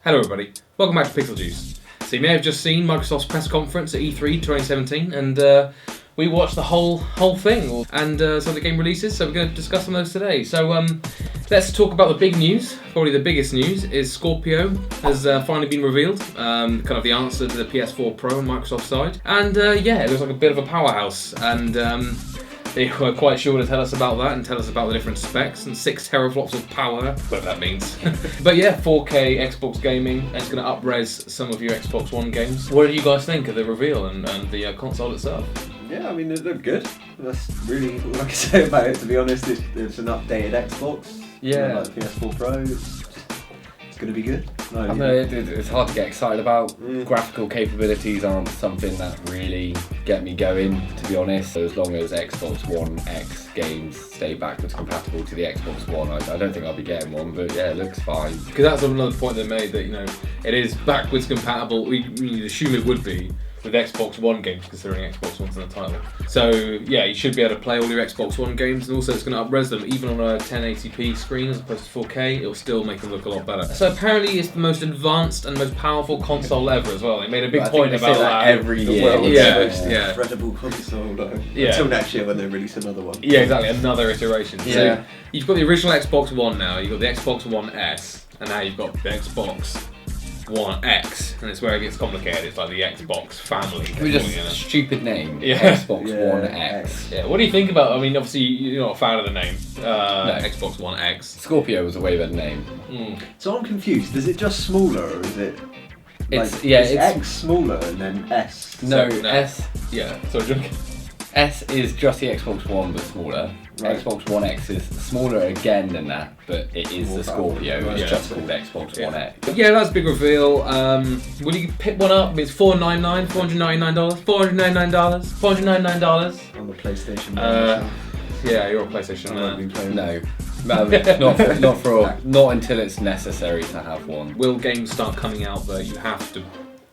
Hello everybody, welcome back to Pixel Juice. So you may have just seen Microsoft's press conference at E3 2017 and we watched the whole thing and some of the game releases, so we're going to discuss some of those today. So let's talk about the big news. Probably the biggest news is Scorpio has finally been revealed, kind of the answer to the PS4 Pro on Microsoft's side. And yeah, it looks like a bit of a powerhouse, and they were quite sure to tell us about that and tell us about the different specs and 6 teraflops of power, whatever that means. But yeah, 4K Xbox gaming, and it's going to up-res some of your Xbox One games. What did you guys think of the reveal and the console itself? Yeah, I mean, it looked good. That's really all I can say about it, to be honest. It's an updated Xbox. Yeah. Like the PS4 Pro. It's going to be good. I know it's hard to get excited about. Graphical capabilities aren't something that really get me going, to be honest. So as long as Xbox One X games stay backwards compatible to the Xbox One, I don't think I'll be getting one, but yeah, it looks fine. Because that's another point they made, that, you know, it is backwards compatible. We assume it would be with Xbox One games, considering Xbox One's in the title. So yeah, you should be able to play all your Xbox One games, and also it's going to up-res them even on a 1080p screen as opposed to 4K. It'll still make them look a lot better. So apparently it's the most advanced and most powerful console ever as well. They made a big point about that every year. Yeah. Incredible console, though. Yeah. Until next year when they release another one. Yeah, exactly, another iteration. Yeah. So you've got the original Xbox One now, you've got the Xbox One S, and now you've got the Xbox One X, and it's where it gets complicated. It's like the Xbox family. We just stupid name. Yeah. Xbox One X. Yeah. What do you think about? I mean, obviously you're not a fan of the name. No. Xbox One X. Scorpio was a way better name. So I'm confused. Is it just smaller, or is it? It's is X smaller and then S? No, no. S. Yeah. So S is just the Xbox One but smaller. Right. Xbox One X is smaller again than that, but it is More the Scorpio. powerful. It's Yeah. just called Xbox One X. yeah, that's a big reveal. Will you pick one up? It's $499, $499, $499. On the PlayStation. Yeah, you're a PlayStation I won't man. be playing. No, not until it's necessary to have one. Will games start coming out that you have to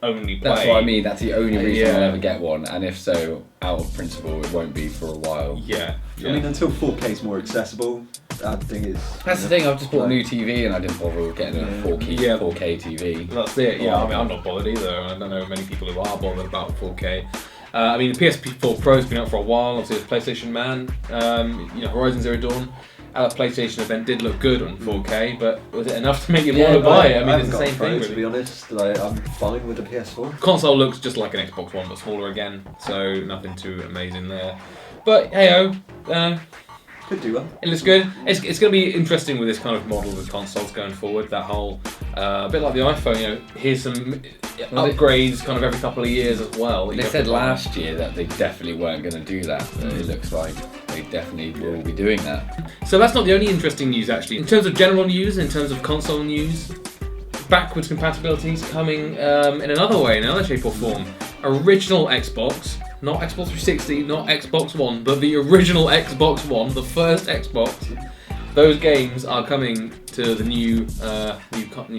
only play? That's what I mean. That's the only reason Yeah. I'll ever get one, and if so, out of principle, it won't be for a while. Yeah. I mean, until 4K is more accessible, I think it's. That's the thing. I've just bought a new TV, and I didn't bother with getting a 4K Yeah. 4K TV. That's it, yeah. I mean, I'm not bothered either. I don't know many people who are bothered about 4K. I mean, the PS4 Pro's been out for a while. Obviously, as a PlayStation man, Horizon Zero Dawn at a PlayStation event did look good on 4K, but was it enough to make you want to buy it? I mean, it's the same thing, To really. be honest, I'm fine with the PS4. Console looks just like an Xbox One, but smaller again, so nothing too amazing there. But hey-oh, Could do well. it looks good. It's going to be interesting with this kind of model with consoles going forward. That whole, a bit like the iPhone, here's some upgrades kind of every couple of years as well. They said last year that they definitely weren't going to do that, but it looks like they definitely will be doing that. So that's not the only interesting news, actually. In terms of general news, in terms of console news, backwards compatibility is coming in another way, in another shape or form. Original Xbox, not Xbox 360, not Xbox One, but the original Xbox One, the first Xbox. Those games are coming to the new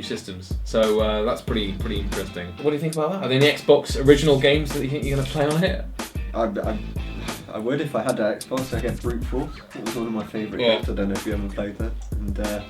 systems, so that's pretty interesting. What do you think about that? Are there any Xbox original games that you think you're going to play on it? I would if I had an Xbox. I get Brute Force. It was one of my favourite games. I don't know if you ever played that. And I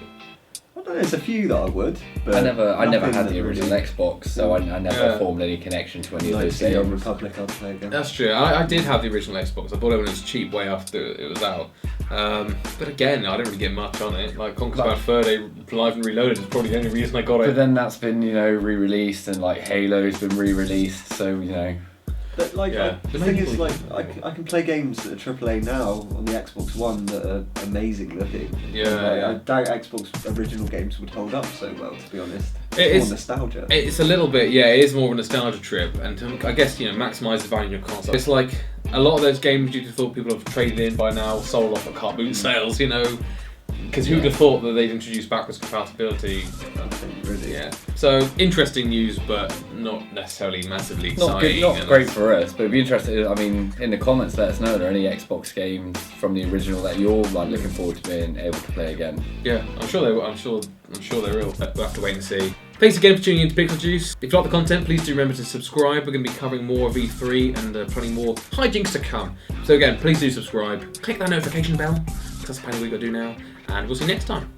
don't know. There's a few that I would. But I never had nothing the original really. Xbox, so I never formed any connection to any of Like those the Old games. Republic, I'd play again. That's true. I did have the original Xbox. I bought it when it was cheap, way after it was out. But again, I didn't really get much on it. Like Conquest Bad Fur Day Live and Reloaded is probably the only reason I got it. But then that's been re-released, and like Halo's been re-released, so But Yeah. the thing is, I can play games that are AAA now on the Xbox One that are amazing looking. Yeah, And, yeah. I doubt Xbox original games would hold up so well, to be honest. It It's is- more nostalgia. It's a little bit, yeah, it is more of a nostalgia trip, and to, I guess, maximise the value of your console. It's like a lot of those games you'd have thought people have traded in by now, sold off at car boot sales, because who'd have thought that they'd introduce backwards compatibility? Nothing really. Yeah. So, interesting news, but not necessarily massively exciting. not great for us. But it'd be interesting. I mean, in the comments, let us know. Are there any Xbox games from the original that you're looking forward to being able to play again? Yeah, I'm sure they will. I'm sure they will. We'll have to wait and see. Thanks again for tuning in to Pixel Juice. If you like the content, please do remember to subscribe. We're going to be covering more of E3 and plenty more hijinks to come. So again, please do subscribe. Click that notification bell. That's apparently what we've got to do now. And we'll see you next time.